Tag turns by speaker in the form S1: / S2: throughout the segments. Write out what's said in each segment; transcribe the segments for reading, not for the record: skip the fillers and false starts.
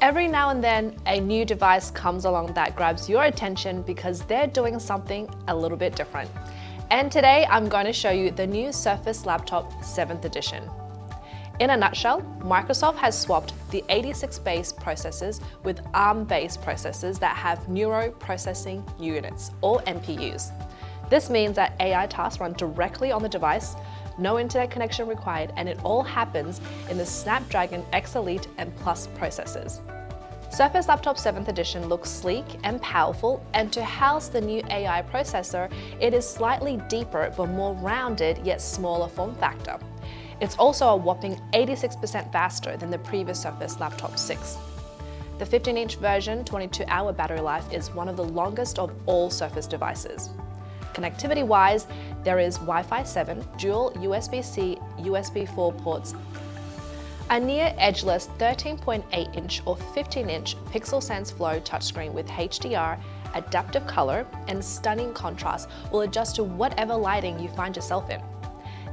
S1: Every now and then, a new device comes along that grabs your attention because they're doing something a little bit different. And today, I'm going to show you the new Surface Laptop 7th edition. In a nutshell, Microsoft has swapped the 86-based processors with ARM-based processors that have Neural Processing Units, or NPUs. This means that AI tasks run directly on the device, no internet connection required, and it all happens in the Snapdragon X Elite and Plus processors. Surface Laptop 7th edition looks sleek and powerful, and to house the new AI processor, it is slightly deeper but more rounded yet smaller form factor. It's also a whopping 86% faster than the previous Surface Laptop 6. The 15-inch version 22-hour battery life is one of the longest of all Surface devices. Connectivity-wise, there is Wi-Fi 7, dual USB-C, USB 4 ports, a near-edgeless 13.8-inch or 15-inch PixelSense Flow touchscreen with HDR, adaptive color, and stunning contrast will adjust to whatever lighting you find yourself in.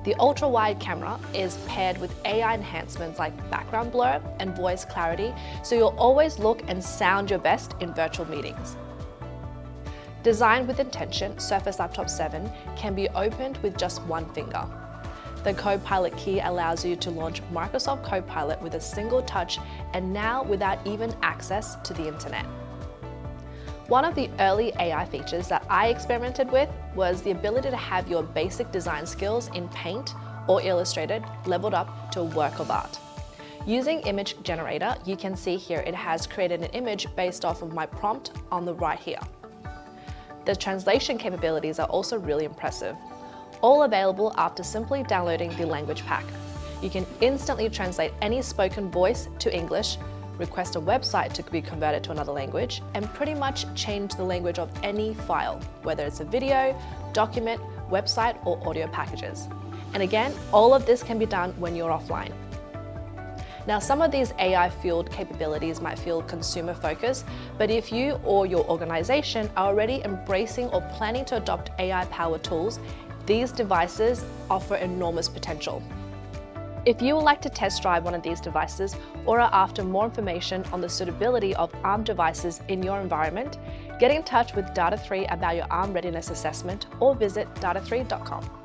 S1: The ultra-wide camera is paired with AI enhancements like background blur and voice clarity, so you'll always look and sound your best in virtual meetings. Designed with intention, Surface Laptop 7 can be opened with just one finger. The CoPilot key allows you to launch Microsoft CoPilot with a single touch, and now without even access to the internet. One of the early AI features that I experimented with was the ability to have your basic design skills in Paint or Illustrated leveled up to a work of art. Using Image Generator, you can see here it has created an image based off of my prompt on the right here. The translation capabilities are also really impressive, all available after simply downloading the language pack. You can instantly translate any spoken voice to English, request a website to be converted to another language, and pretty much change the language of any file, whether it's a video, document, website, or audio packages. And again, all of this can be done when you're offline. Now, some of these AI-fueled capabilities might feel consumer-focused, but if you or your organization are already embracing or planning to adopt AI-powered tools, these devices offer enormous potential. If you would like to test drive one of these devices or are after more information on the suitability of ARM devices in your environment, get in touch with Data3 about your ARM readiness assessment or visit data3.com.